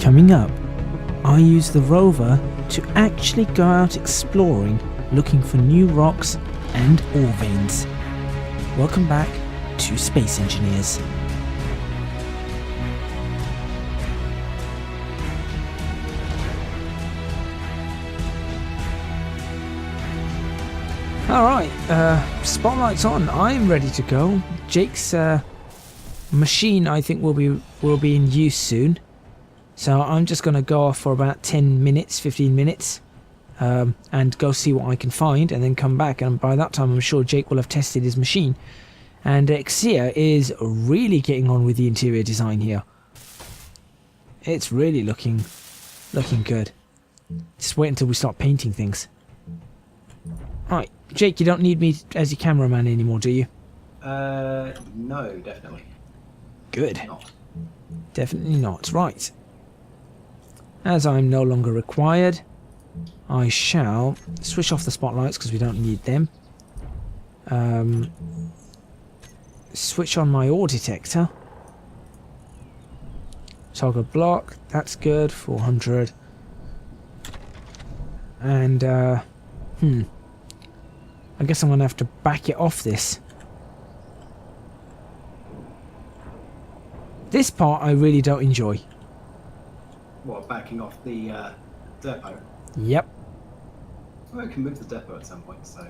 Coming up, I use the rover to actually go out exploring, looking for new rocks and ore veins. Welcome back to Space Engineers. Alright, spotlight's on. I'm ready to go. Jake's machine, I think, will be in use soon. So I'm just going to go off for about 10 minutes, 15 minutes, and go see what I can find, and then come back. And by that time, I'm sure Jake will have tested his machine. And Xia is really getting on with the interior design here. It's really looking good. Just wait until we start painting things. Right, Jake, you don't need me as your cameraman anymore, do you? No, definitely. Good. Not. Definitely not. Right. As I'm no longer required, I shall switch off the spotlights because we don't need them. Switch on my ore detector. Toggle block, that's good, 400. And, I guess I'm going to have to back it off this. This part I really don't enjoy. What, backing off the depot? Yep. Well, we can move the depot at some point, so...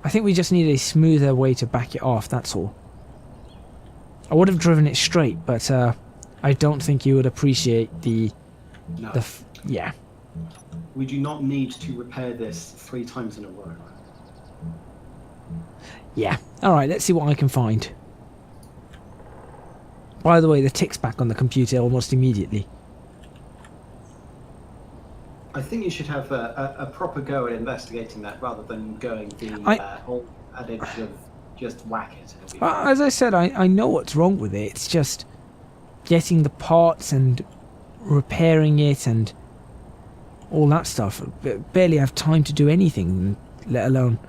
I think we just need a smoother way to back it off, that's all. I would have driven it straight, but I don't think you would appreciate the... No. Yeah. We do not need to repair this 3 times in a row. Yeah. Alright, let's see what I can find. By the way, the tick's back on the computer almost immediately. I think you should have a proper go at investigating that rather than going the whole adage of just whack it. As I said, I know what's wrong with it. It's just getting the parts and repairing it and all that stuff. I barely have time to do anything, let alone...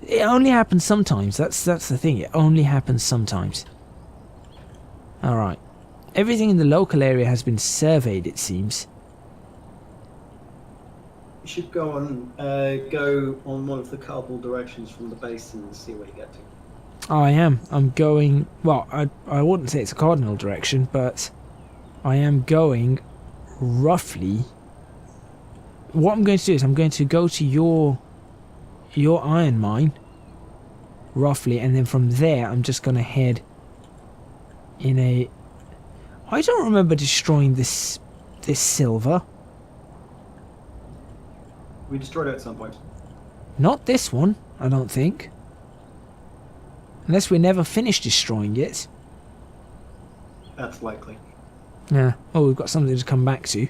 It only happens sometimes. That's the thing. It only happens sometimes. Alright. Everything in the local area has been surveyed, it seems. You should go on one of the cardboard directions from the base and see where you get to. I am. I'm going... Well, I wouldn't say it's a cardinal direction, but I am going roughly... What I'm going to do is I'm going to go to your iron mine, roughly, and then from there I'm just going to head in a... I don't remember destroying this silver. We destroyed it at some point. Not this one, I don't think. Unless we never finished destroying it. That's likely. Yeah. Oh, we've got something to come back to.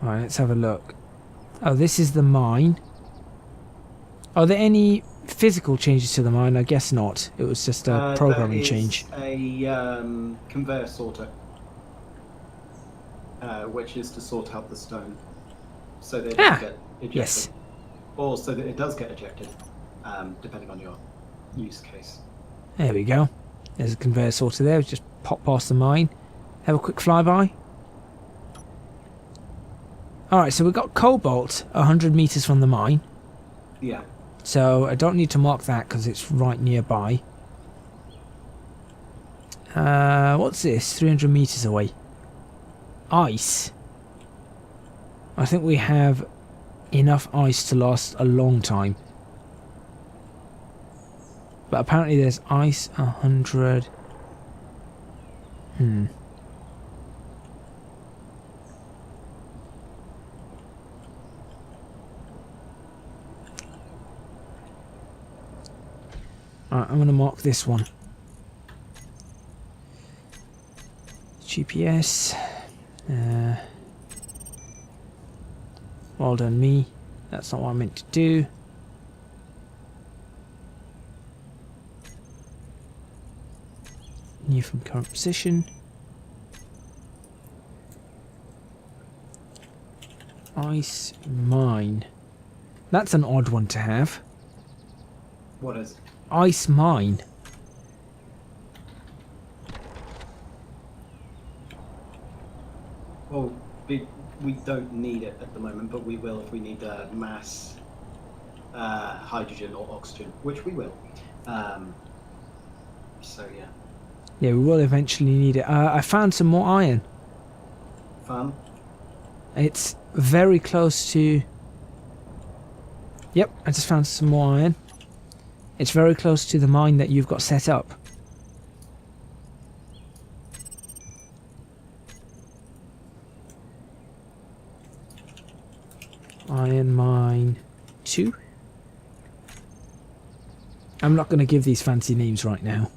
Alright, let's have a look. Oh, this is the mine. Are there any physical changes to the mine? I guess not. It was just a programming change. A conveyor sorter, which is to sort out the stone, so that it doesn't get ejected. Yes. Or so that it does get ejected, depending on your use case. There we go. There's a conveyor sorter there. Just pop past the mine. Have a quick flyby. Alright, so we've got cobalt 100 meters from the mine. Yeah. So I don't need to mark that because it's right nearby. What's this? 300 meters away. Ice. I think we have enough ice to last a long time. But apparently there's ice 100. Alright, I'm going to mark this one. GPS. Well done me. That's not what I meant to do. New from current position. Ice mine. That's an odd one to have. What is? Ice mine. Well, we don't need it at the moment, but we will if we need mass hydrogen or oxygen, which we will. So yeah. Yeah, we will eventually need it. I found some more iron. Fun. It's very close to... Yep, I just found some more iron. It's very close to the mine that you've got set up. Iron mine 2. I'm not going to give these fancy names right now.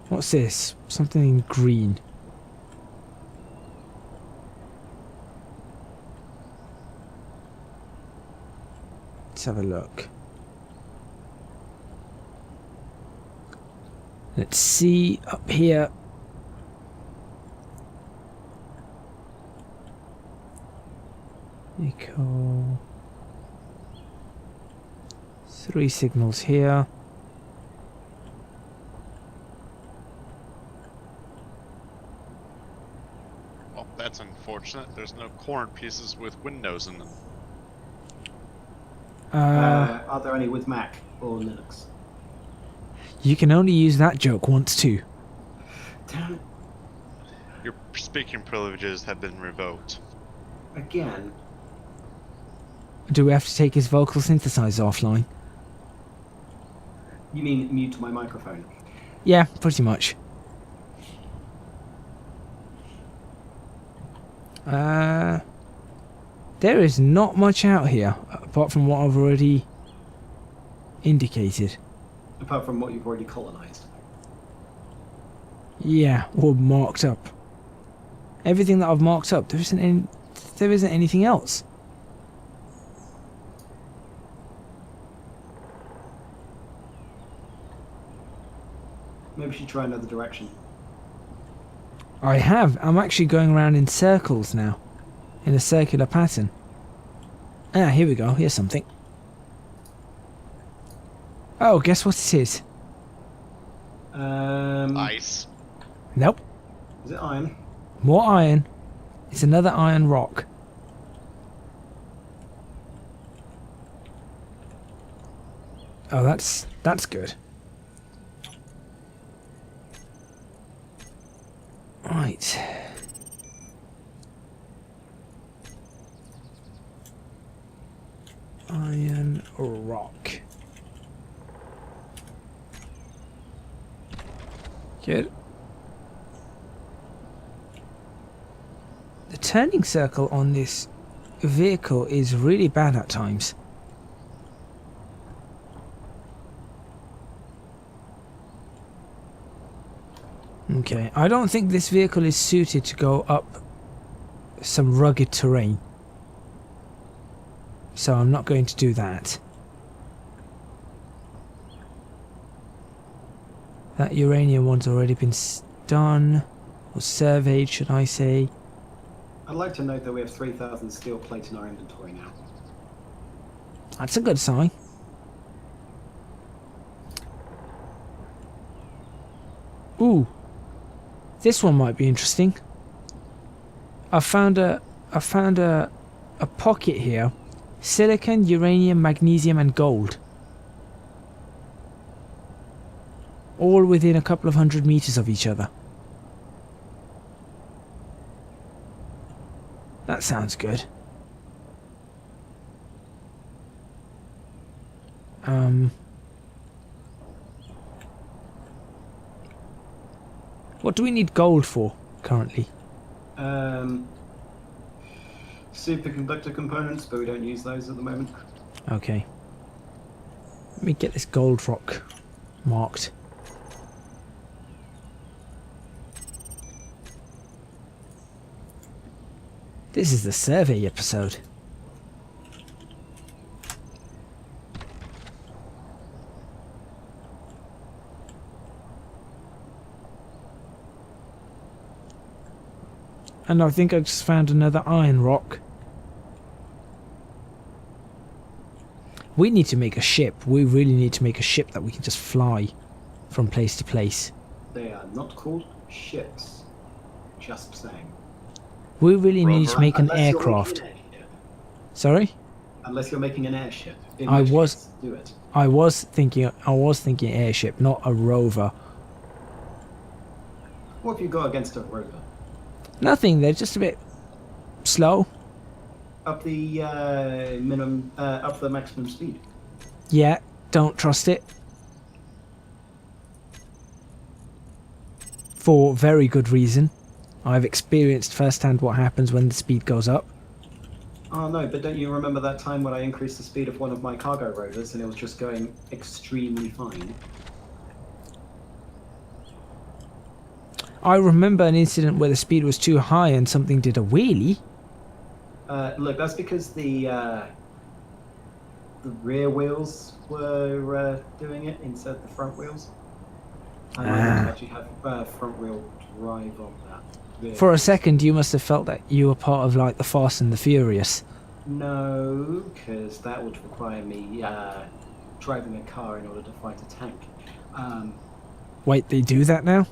What's this? Something in green. Let's have a look. Let's see up here. Echo. 3 signals here. Well, that's unfortunate. There's no corn pieces with windows in them. Are there any with Mac or Linux? You can only use that joke once too. Damn it. Your speaking privileges have been revoked. Again. Do we have to take his vocal synthesizer offline? You mean mute my microphone? Yeah, pretty much. There is not much out here, apart from what I've already indicated. Apart from what you've already colonized. Yeah, or marked up. Everything that I've marked up, there isn't anything else. Maybe we should try another direction. I have. I'm actually going around in circles now. In a circular pattern. Ah, here we go. Here's something. Oh, guess what it is? Ice. Nope. Is it iron? More iron. It's another iron rock. Oh, that's good. Right. Iron rock. Good. The turning circle on this vehicle is really bad at times. Okay, I don't think this vehicle is suited to go up some rugged terrain. So I'm not going to do that. That uranium one's already been done, or surveyed, should I say. I'd like to note that we have 3,000 steel plate in our inventory now. That's a good sign. Ooh, this one might be interesting. I found a pocket here. Silicon, uranium, magnesium and gold. All within a couple of 100 meters of each other. That sounds good. What do we need gold for currently? Superconductor components, but we don't use those at the moment. Okay. Let me get this gold rock marked. This is the survey episode. And I think I just found another iron rock. We need to make a ship. We really need to make a ship that we can just fly from place to place. They are not called ships. Just saying. We really need to Rover. make an Unless you're making aircraft. an airship. Unless Unless you're making an airship. In I which was- case, do it. I was thinking airship, not a rover. What have you got against a rover? Nothing. They're just a bit slow. Up the up the maximum speed. Yeah, don't trust it. For very good reason. I've experienced firsthand what happens when the speed goes up. Oh no, but don't you remember that time when I increased the speed of one of my cargo rovers and it was just going extremely fine? I remember an incident where the speed was too high and something did a wheelie. Look, that's because the rear wheels were doing it instead of the front wheels. I might have to actually have front wheel drive on that. For a second, you must have felt that you were part of like the Fast and the Furious. No, because that would require me driving a car in order to fight a tank. Wait, they do that now?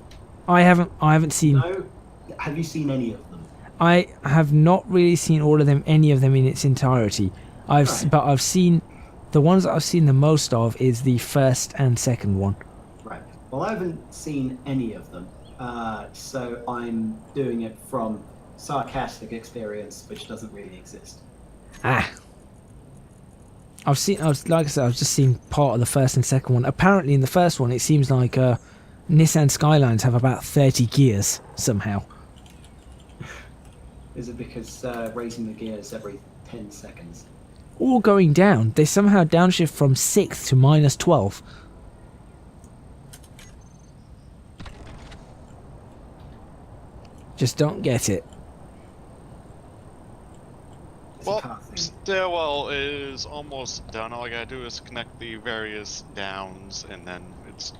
I haven't seen. No, have you seen any of them? I have not really seen all of them, any of them in its entirety. Right. But I've seen the ones that I've seen the most of is the first and second one. Right. Well, I haven't seen any of them, so I'm doing it from sarcastic experience, which doesn't really exist. Ah. Like I said, I've just seen part of the first and second one. Apparently in the first one it seems like Nissan Skylines have about 30 gears somehow. Is it because raising the gears every 10 seconds? All going down. They somehow downshift from 6th to -12. Just don't get it. It's Well, a car thing. stairwell is almost done. All I gotta do is connect the various downs, and then it's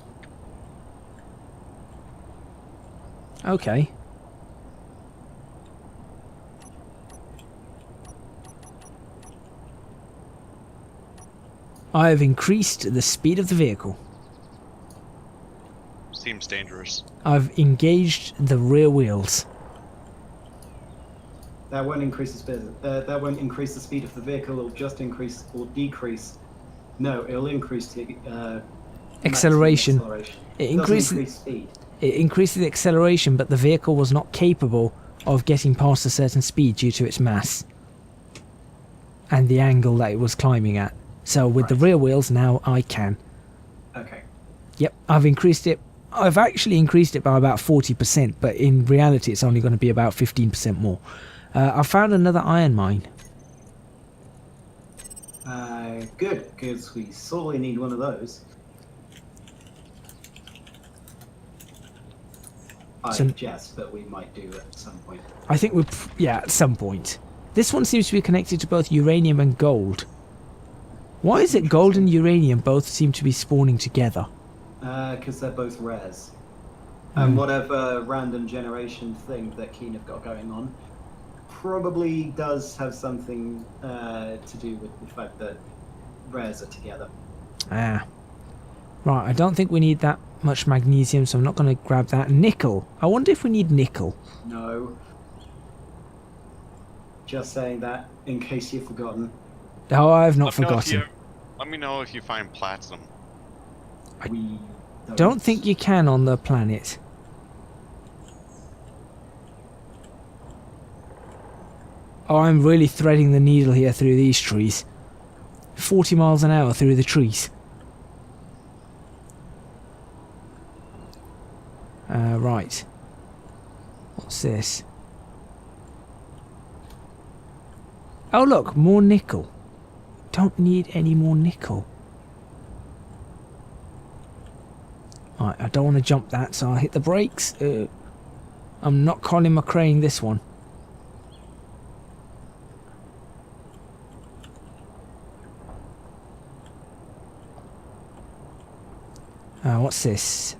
Okay. I have increased the speed of the vehicle. seems dangerous. I've engaged the rear wheels. That won't increase the speed. That won't increase the speed of the vehicle. It'll just increase or decrease. No, it'll increase the Acceleration. maximum acceleration. It Doesn't increases increase speed. it increases the acceleration, but the vehicle was not capable of getting past a certain speed due to its mass and the angle that it was climbing at. So with the Right. rear wheels now I can. Okay. Yep, I've increased it. I've actually increased it by about 40%, but in reality it's only going to be about 15% more. I found another iron mine. Good, because we sorely need one of those. I So- guess that we might do at some point. I think yeah, at some point. This one seems to be connected to both uranium and gold. Why is it gold and uranium both seem to be spawning together? Because they're both rares. And whatever random generation thing that Keen have got going on probably does have something to do with the fact that rares are together. Ah. Right, I don't think we need that much magnesium, so I'm not going to grab that. Nickel. I wonder if we need nickel. No. Just saying that in case you've forgotten. Oh, I've not Let me know if forgotten. let me know if you find platinum. We Don't think you can on the planet. Oh, I'm really threading the needle here through these trees. 40 miles an hour through the trees. Right. What's this? Oh look, more nickel. Don't need any more nickel. Right, I don't want to jump that, so I'll hit the brakes. I'm not Colin McRaeing this one. What's this?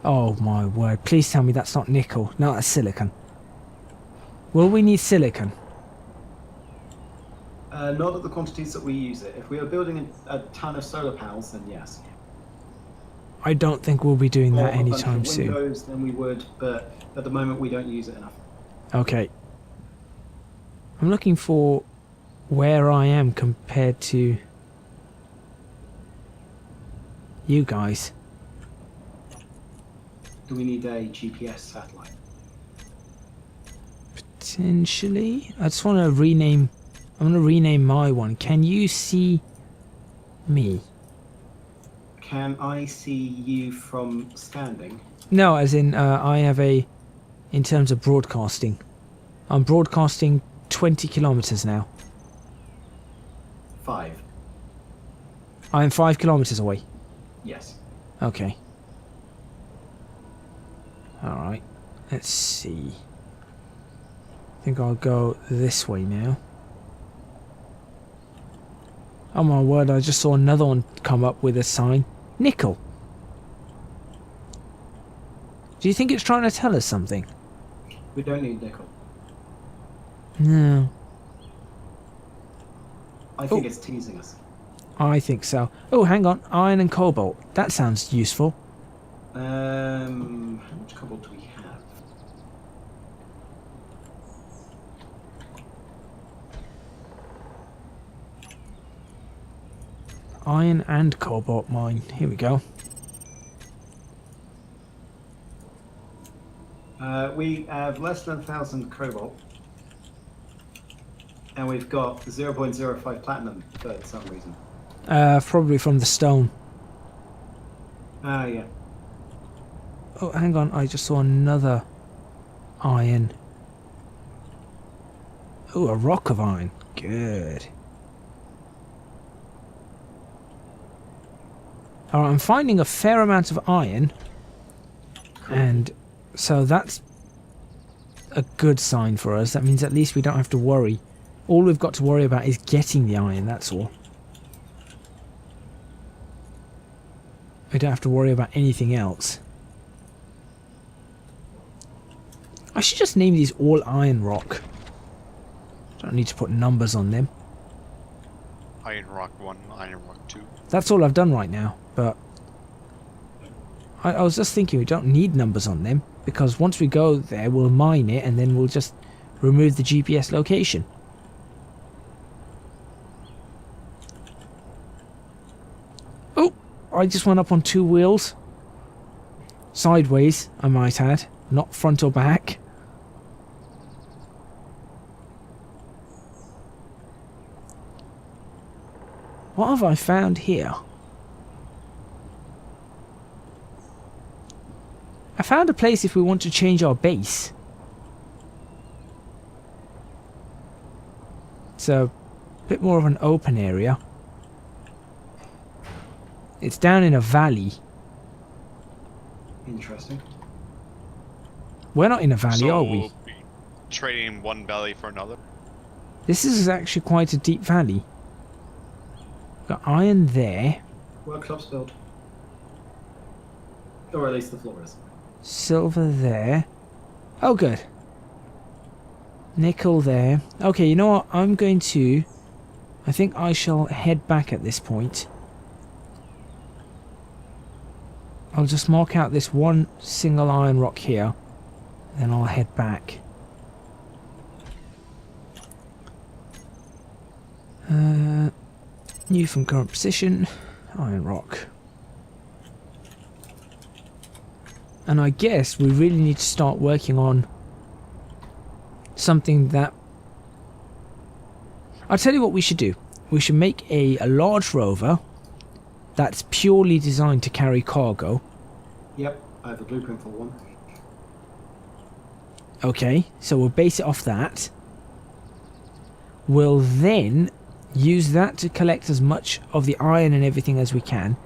Oh my word, please tell me that's not nickel. No, that's silicon. Will we need silicon? Not at the quantities that we use it. If we are building a ton of solar panels, then yes. I don't think we'll be doing Or that a bunch anytime of soon. windows, then we would, but at the moment we don't use it enough. Okay. I'm looking for where I am compared to you guys. Do we need a GPS satellite? Potentially. I just want to rename. I'm going to rename my one. Can you see me? Can I see you from standing? No, as in I have a. In terms of broadcasting, I'm broadcasting 20 kilometers now. 5. I am 5 kilometers away. Yes. Okay. Alright. Let's see. I think I'll go this way now. Oh my word, I just saw another one come up with a sign. Nickel. Do you think it's trying to tell us something? We don't need nickel. No. I think it's teasing us. I think so. Oh, hang on. Iron and cobalt. That sounds useful. How much cobalt do we have? Iron and cobalt mine. Here we go. We have less than 1,000 cobalt. And we've got 0.05 platinum for some reason. Probably from the stone. Ah, yeah. Oh, hang on. I just saw another iron. Oh, a rock of iron. Good. Alright, I'm finding a fair amount of iron. And so that's a good sign for us. That means at least we don't have to worry. All we've got to worry about is getting the iron, that's all. We don't have to worry about anything else. I should just name these all iron rock. Don't need to put numbers on them. Iron Rock 1, Iron Rock 2. That's all I've done right now, but I was just thinking we don't need numbers on them, because once we go there we'll mine it and then we'll just remove the GPS location. Oh, I just went up on 2 wheels. Sideways, I might add, not front or back. What have I found here? I found a place if we want to change our base. It's a bit more of an open area. It's down in a valley. Interesting. We're not in a valley, So are we'll we? be trading one valley for another. This is actually quite a deep valley. Got iron there. Workshop's built. Or at least the floor is. Silver there. Oh, good. Nickel there. Okay, you know what? I'm going to... I think I shall head back at this point. I'll just mark out this one single iron rock here. Then I'll head back. New from current position. Iron rock. And I guess we really need to start working on something that... I'll tell you what we should do. We should make a large rover that's purely designed to carry cargo. Yep, I have a blueprint for one. Okay, so we'll base it off that. We'll then use that to collect as much of the iron and everything as we can,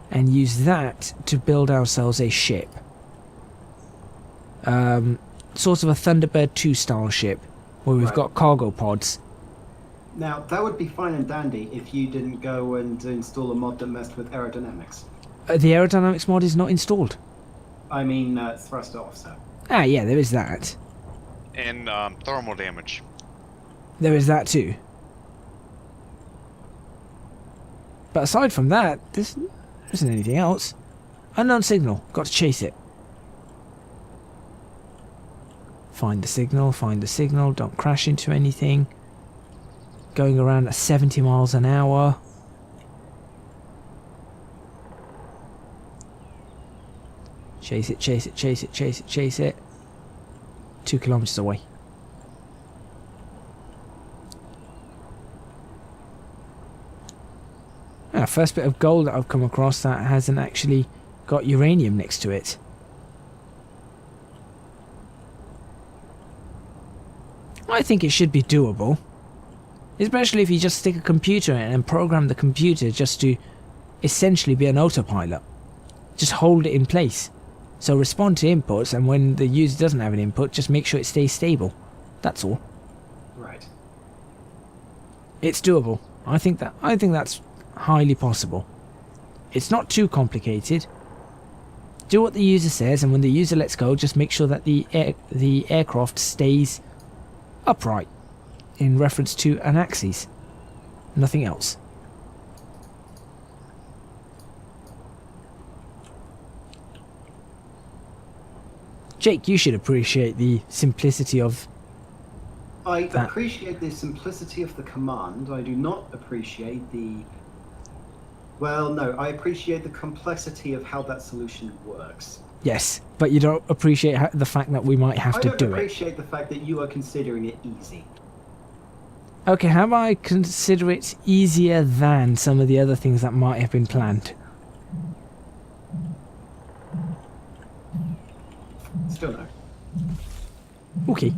and use that to build ourselves a ship. Sort of a Thunderbird 2 style ship, where we've got cargo pods. Now, that would be fine and dandy if you didn't go and install a mod that messed with aerodynamics. The aerodynamics mod is not installed. I mean, thruster offset. Ah, yeah, there is that. And thermal damage. There is that too. But aside from that, there isn't anything else. Unknown signal. Got to chase it. Find the signal, find the signal. Don't crash into anything. Going around at 70 miles an hour. Chase it, chase it, chase it, chase it, chase it. 2 kilometers away. First bit of gold that I've come across that hasn't actually got uranium next to it. I think it should be doable. Especially if you just stick a computer in and program the computer just to essentially be an autopilot. Just hold it in place. So respond to inputs, and when the user doesn't have an input, just make sure it stays stable. That's all. Right. It's doable. I think that's highly possible. It's not too complicated. Do what the user says, and when the user lets go, just make sure that the aircraft stays upright in reference to an axis. Nothing else. Jake, you should appreciate the simplicity of I that. appreciate the simplicity of the command. I do not appreciate the... Well, no, I appreciate the complexity of how that solution works. Yes, but you don't appreciate the fact that we might have to do I it. don't appreciate the fact that you are considering it easy. Okay, how about I consider it easier than some of the other things that might have been planned? Still no. Okay.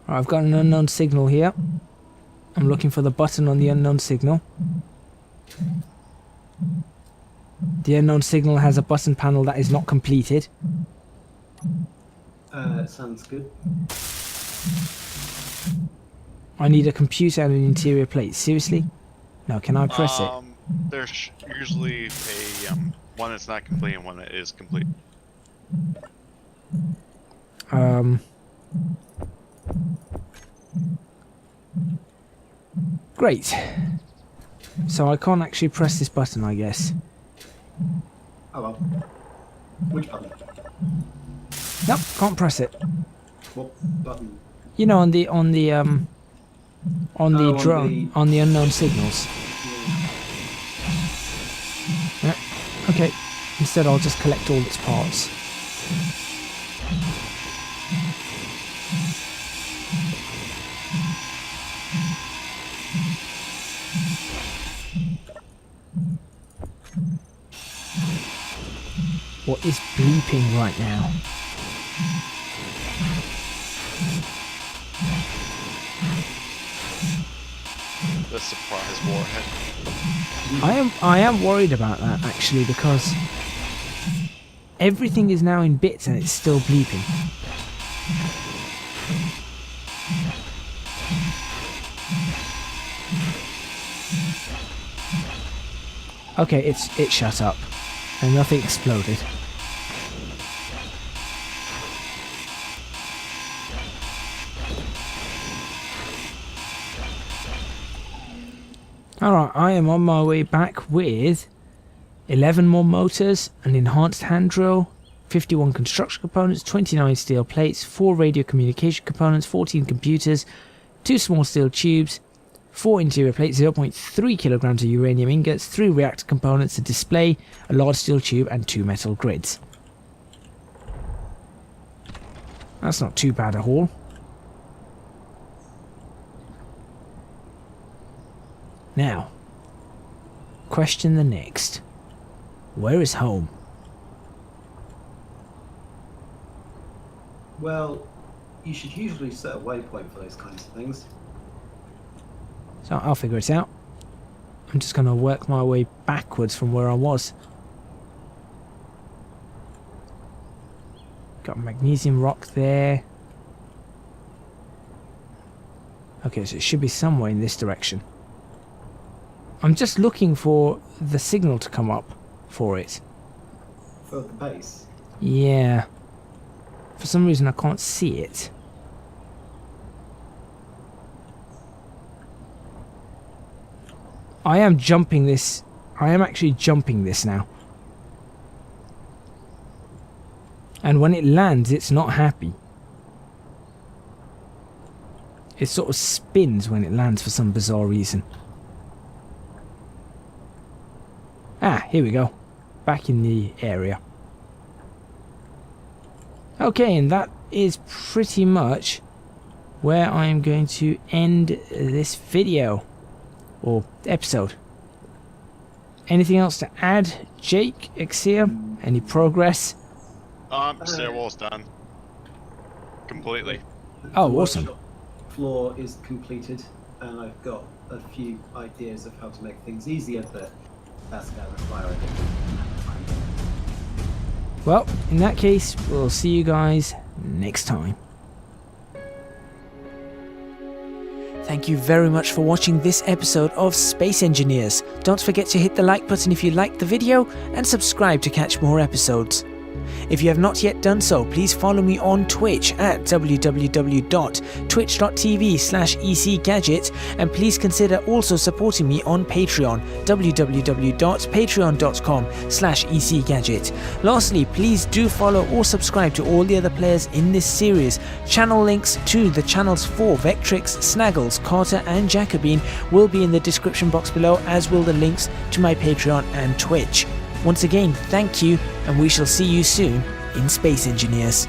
Right, I've got an unknown signal here. I'm looking for the button on the unknown signal. The unknown signal has a button panel that is not completed. Sounds good. I need a computer and an interior plate. Seriously? No, can I press it? There's usually a one that's not complete and one that is complete. Great. So I can't actually press this button, I guess. Oh well. Which button? Nope, can't press it. What button? You know, on the drone, the... on the unknown signals. Yeah. Okay. Instead, I'll just collect all its parts. What is bleeping right now? The surprise warhead. I am worried about that actually, because everything is now in bits and it's still bleeping. Okay, it shut up and nothing exploded. Alright, I am on my way back with 11 more motors, an enhanced hand drill, 51 construction components, 29 steel plates, 4 radio communication components, 14 computers, 2 small steel tubes, 4 interior plates, 0.3 kilograms of uranium ingots, 3 reactor components, a display, a large steel tube and 2 metal grids. That's not too bad a haul. Now, question the next. Where is home? Well, you should usually set a waypoint for those kinds of things. So I'll figure it out. I'm just going to work my way backwards from where I was. Got magnesium rock there. Okay, so it should be somewhere in this direction. I'm just looking for the signal to come up for it. For the base? Yeah. For some reason I can't see it. I am jumping this. I am actually jumping this now. And when it lands, it's not happy. It sort of spins when it lands for some bizarre reason. Ah, here we go. Back in the area. Okay, and that is pretty much where I am going to end this video. Or episode. Anything else to add, Jake, Exia? Any progress? Stairwall's done. Completely. Oh, The awesome. workshop floor is completed, and I've got a few ideas of how to make things easier, but that's going to require a different amount of time. Well, in that case, we'll see you guys next time. Thank you very much for watching this episode of Space Engineers. Don't forget to hit the like button if you liked the video and subscribe to catch more episodes. If you have not yet done so, please follow me on Twitch at www.twitch.tv/ecgadget, and please consider also supporting me on Patreon, www.patreon.com/ecgadget. Lastly, please do follow or subscribe to all the other players in this series. Channel links to the channels for Vectrix, Snaggles, Carter and Jacobine will be in the description box below, as will the links to my Patreon and Twitch. Once again, thank you, and we shall see you soon in Space Engineers.